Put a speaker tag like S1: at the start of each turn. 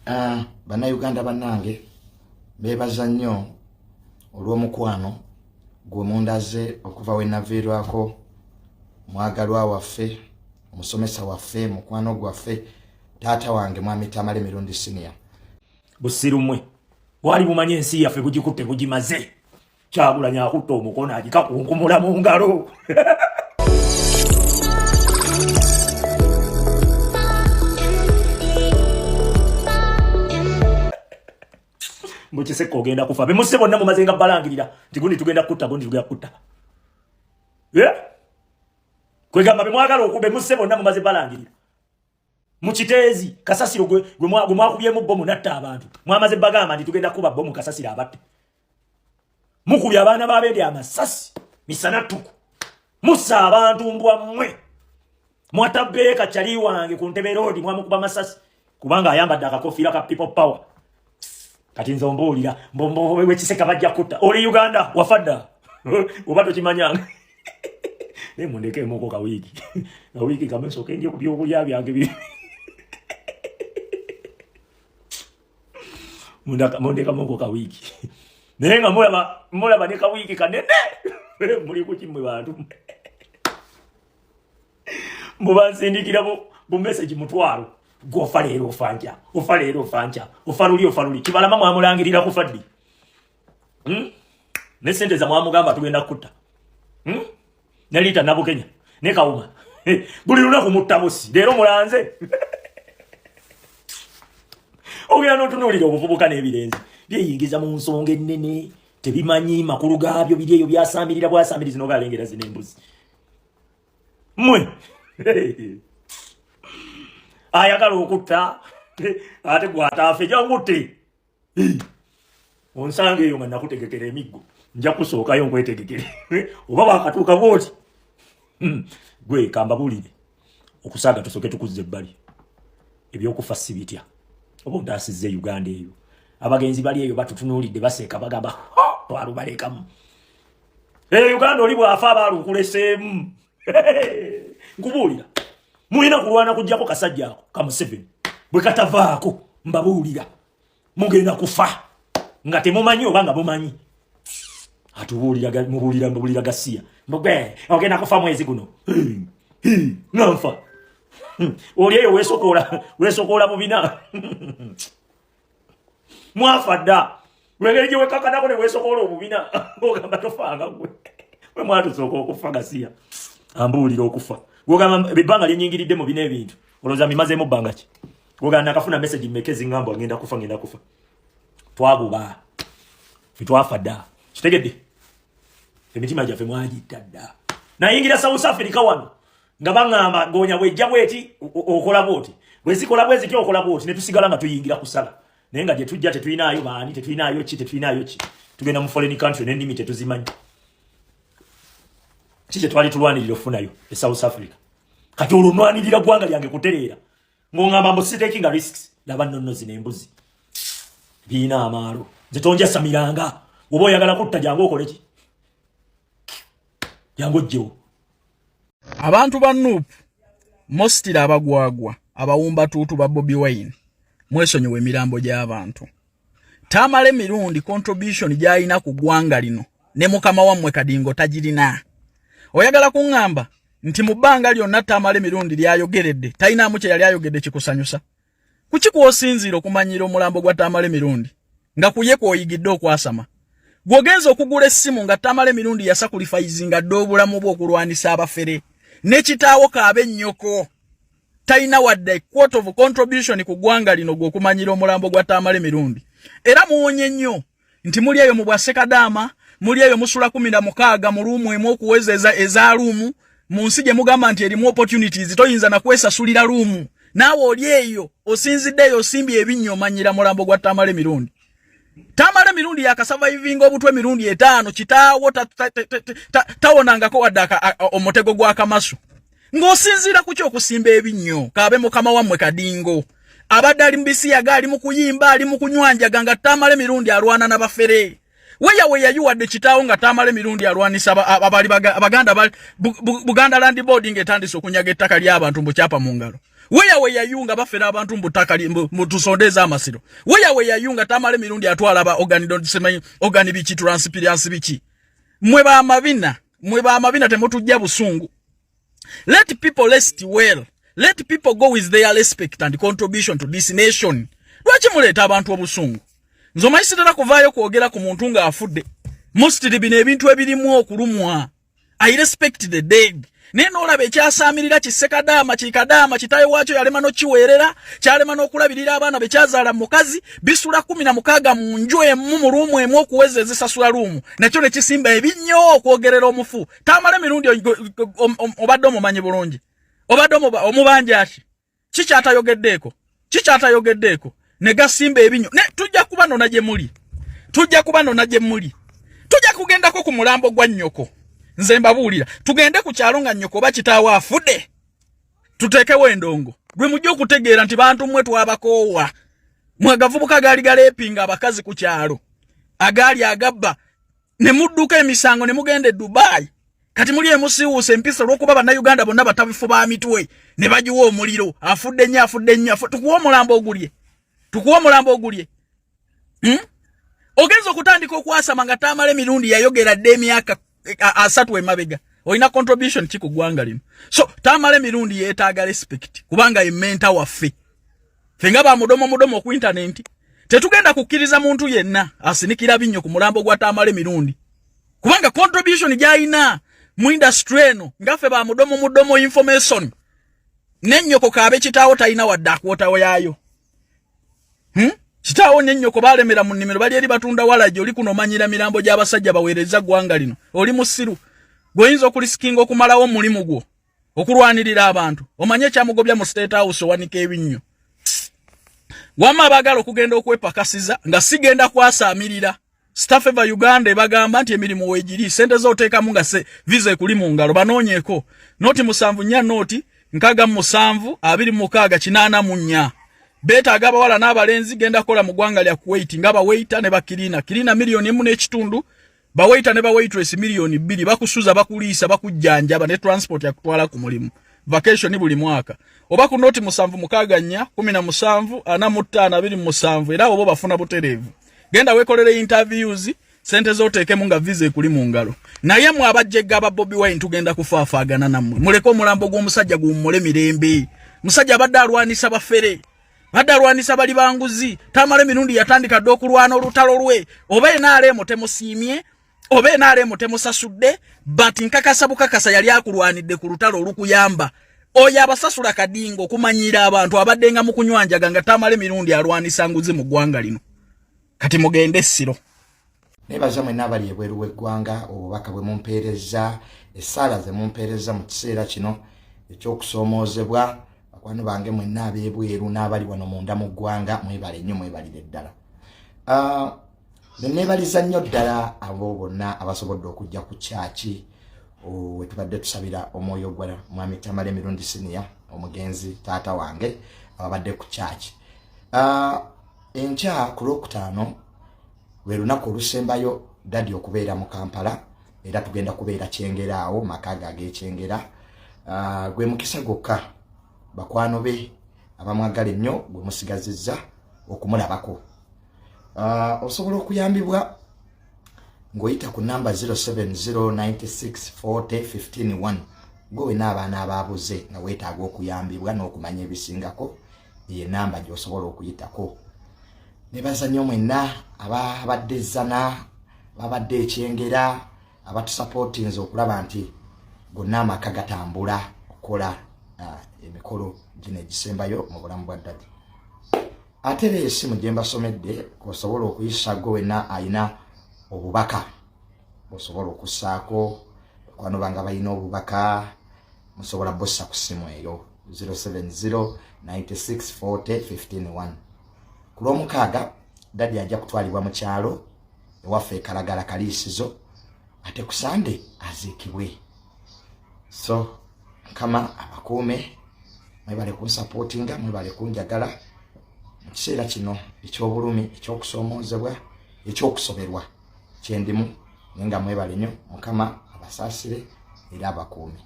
S1: Bannayuganda bannange beebaza nnyo olw'omukwano gwe mundaze okuva we naviirwako mwagalwa waffe omusomesa waffe mukwano gwaffe taata wange mwami Tamale Mirundi Senior.
S2: Busirumwe wali bumanye ensi yaffe bugikutte bugimaze Kyagulanyi akutta omukono agikakunkumula mu ngalo. Mukiseko ogenda kufa bemuse bonna mumaze nga balangirira nti gundi tugenda kutta gundi tugenda kutta. Kwegamba bemwagala okube muse bonna mumaze balangirira. Mukiteezi kasasiro gwe mwakubyemu bomu natta abantu mwamaze bagamba nti tugenda kuba bomu kasasiro abatte. Mukubya abaana babende amasasi misana tuku musa abantu mbwa mmwe mwatabeka chali wange ku Ntebe Road mwamukuba masasi kubanga ayambadde akakofira ka people power. Kati nzo mbuulira mbombo wewe Kiseka bajja kutta oli Uganda wafadda obato kimanyanga mundeke moko ka wiki kamesoke ndio kubyokulya byange bi mundeka moko ka wiki nenga mola baneka wiki kanene muri kuchimwe bantu mubansindikira bu message mutwaro gofalero fanja ofaluli kibala mama amulangirira kufaddi ne sente za mwamugamba tugenda kutta nalita nabo Kenya ne kauma buli lunaku mutabosi lero mulanze ogera notunulira obuvubuka n'ebirenzi byeyingiza mu nsonga ennene tebimanyi makulu gaabyo biri eyo byasambirira bwasambiriza n'obalengera zinembuzi mwe ayagala okutta ate gwataafe jangutte onsange eyo nga nakutegekera emiggo nja kusookayo nkwetegekere oba bakatuuka booti gwe kamba bulire okusaaga tusoke tukuzza ebbali ebyokufa sibitya oba ondaasizza Uganda eyo abagenzi bali eyo batutunuulidde baseeka bagamba twalubalekamu Uganda oli bwafa abaalukuleseemu nkubuulira mulina kulwana kujjako kasajja ako ka Museveni bwe katavaako mbabuulira mugenda kufa nga temumanyi oba nga mumanyi mubuulira Gasiya mbugwe ogenda kufa mwezi guno nanfa oli eyo weesokoola mubina mwafa dda lwengeri gye wekakanako ne weesokoola omubina ogamba tofanga gwe we mwatusooka okufa Gasiya ambuulira okufa gwogamba ebbanga lyenyingiridde mu bino ebintu olowooza mimazeemu bbanga ki gwogamba nakafuna message mmekezi ngamba ngenda kufa twaguba fetwafa dda kitegedde emitima gyaffe mwagitta dda nayingira South Africa wano nga baŋŋamba ngoonya bwejja bweti okola bwoti bwezikola bwezitya okola bwoti ne tusigala nga tuyingira kusala naye nga gye tujja tetulinayo baani tetulinayo ki tugenda mu foreign country n'ennimi tetuzimanyi kiki twali tulwanirira ofunayo e South Africa kati olunwanirira gwanga lyange kutereera ng'ongamba mbu sitakinga risks laba nnonozi n'embuzi biina amaalo nze tonjasamiranga oba oyagala kutta jangu okole ki jangu ojjewo
S3: abantu ba Nuupu mostira abagwagwa abawumba tuutu ba Bobi Wine mwesonyiwe emirambo gy'abantu Tamale Mirundi contribution gy'alina ku ggwanga lino ne mukama wammwe Kadingo tagirina. Oyagala kuŋŋamba nti mu bbanga lyonna Tamale Mirundi lyayogeredde talinamu kye yali ayogedde kikusanyusa? Kuki kw'osinziira okumanyira omulambo gwa Tamale Mirundi nga kuye kw'oyigidde okwasama? Gw'ogenza okugula essimu nga Tamale Mirundi yasakulifayizinga dde obulamu bwe okulwanisa abafere ne kitaawo kaabe nnyoko talina wadde quote of contribution ku ggwanga lino gw'okumanyira omulambo gwa Tamale Mirundi. Era muwonye nnyo nti muli eyo mu bwa Sekadaama muli eyo musula 16 mu luumu emu okuweza eza luumu mu nsi gye mugamba nti erimu opportunities toyinza na kwesasulira luumu naawe oli eyo osinziddeyo osimbye ebinnyo omanyira mulambo gwa Tamale Mirundi. Tamale Mirundi yakasurvivinga obutwe mirundi 5 kitaawo tawonangako wadde omutego gwa Kamasu ng'osinziira ku ky'okusimba ebinnyo kaabe mukama wammwe Kadingo abadde ali mbisi yagali mu kuyimba ali mu kunywanjaga nga Tamale Mirundi alwana n'abafere weya yuwadde kitaawo nga Tamale Mirundi alwanisa abali abaganda Buganda Land Board ng'etandise okunyaga ettaka ly'abantu mu kyapa mu ngalo we yayunga bafera abantu mbutakali mbutusondeza amasiro we yayunga Tamale Mirundi atwala aba organi bichi transparency bichi mwe ba amabina temutujja busungu. Let people rest well. Let people go with their respect and contribution to this nation. Lwaki muleta abantu obusungu? Nzoma isitera kuvaayo kwogera ku muntu nga afudde. Mostly bine ebintu ebirimu okulumwa. I respect the dead. Neno olabe kyasamirira kisekadama kikadama kitayo wacho yalema no chiwerera kyalema no kulabirira abana bekyazala mukazi bisula 16 mu njoye mu rumu emu okuweza ezisasula rumu nakyo ne kisimba ebinyo okwogerera omufu. Tamale Mirundi obadde omumanye bulungi obadde omubanja aki kikyatayogeddeko ne gasimba ebinyo ne tujja kuba nona gye muli tujja kugendako ku mulambo gwa nnyoko. Nze mbabuulira tugende ku kyalo nga nnyoko bakitaawo afudde tuteekewo endongo gwe mujja okutegeera nti bantu mmwe twabakoowa mwagavubuka gaali galeepinga abakazi ku kyalo agaali agabba ne mudduka emisango ne mugende Dubai kati muli emusiwuuse empisa olw'okuba bannayuganda bonna batabifu ba mitwe ne bagiwa omuliro afudde nnyo tukuwa omulambo ogulye ogenza okutandika okwasama nga Tamale Mirundi yayogera dde emyaka asatu emabega olina contribution ki ku ggwanga lino. So Tamale Mirundi yeetaaga respect kubanga ye mentor waffe fenga ba mudomo ku internet tetugenda kukkiriza muntu yenna asinikira binnyo ku mulambo gwa Tamale Mirundi kubanga contribution gy'alina mu industry eno ngaffe ba mudomo information n'ennyoko kaabe kitaawo talina wadde akwotawo yaayo kitaawo n'ennyoko balemera mu nnimiro bali eri batunda walaji oli kuno omanyira mirambo gy'abasajja baweereza ggwanga lino oli musiru gwoyinza okulisikinga okumalawo omulimu gwo okulwanirira abantu omanye kyamugobya mu State House owanika ebinnyo wamma baagala okugenda okwepakasiza nga sigenda kwasaamirira Staff eva Uganda bagamba nti emirimu weegiri sente zooteekamu nga visa ekuli mu ngalo banoonyeeko noti 7 noti 6 beetaaga abawala n'abalenzi genda kola mu ggwanga lya Kuwait nga bawaita ne bakirina milioni 1.5 bawaita ne bawaitress milioni 2 bakusuza bakuliisa bakujjanjaba ne transport ya kutwala ku mulimu vacation buli mwaka oba ku noti 7 17 45 era obo bafuna butereevu genda wekolere interviews sente zooteekemu nga visa ekuli mu ngalo naye mu abajjegga aba Bobi Wine tugenda kufaafaagana nammwe muleke omulambo gw'omusajja gummule mirembe musajja abadde alwanisa bafere badalwanisa bali banguzi Tamale Mirundi yatandika dde okulwana olutalo lwe oba enaalemo temusiimye oba enaalemo temusasudde but nkakasa bukakasa yali akulwanidde ku lutalo olukuyamba oyo abasasula kadingo okumanyira abantu abadde nga mu kunywanjaga nga Tamale Mirundi alwanisa nguzi mu ggwanga lino kati mugende essiro.
S1: Nebaza mwe nabali ebweru w'eggwanga obubaka bwe mumpeereza essaala ze mumpeereza mu kiseera kino ekyokusoomoozebwa wano bange mwenna ab'ebweru n'abali wano munda mu ggwanga mwebale nnyo mwebalire ddala. Neebaliza nnyo ddala abo bonna abasobodde okujja ku kyaki we tubadde tusabira omwoyo gwa Mwami Tamale Mirundi Senior omugenzi taata wange abadde ku kyaki. Enkya ku Lwokutaano lwe lunaku olusembayo dadi okubeera mu Kampala era tugenda kubeera Kyengeraawo makaga ag'Ekyengera. Gwe mukisa gokka bakwano be abamwagala ennyo gwe musigazizza okumulabako. Osobola okuyambibwa ng'oyita ku namba 07096401 gwe n'abaana abaabuze nga weetaaga okuyambibwa n'okumanya ebisingako ye namba gy'osobola okuyitako. Nebaza nnyo mwenna ababadde zana babadde Ekyengera abatusupportinze okulaba nti gonna amaka gatambula okukola emikolo gino egisembayo mu bulamu bwa ddadi. Ate era esimu gye mbasomedde kosobola okuyisa gwe wenna ayina obubaka osobola okussaako kwano banga balina obubaka musobola bossa ku ssimu eyo 07096401501. Ku Lwomukaaga dadi ajja kutwalibwa mu kyalo ewaffe Kalagala Kaliisizo ate ku Sande aziikibwe. So kama abakuume mwebale kunsupportinga mwebale kunjagala mu kiseera kino eky'obulumi ekyokusoomoozebwa ekyokusoberwa kyendimu nga mwebale nnyo Mukama abasaasire era abakuume.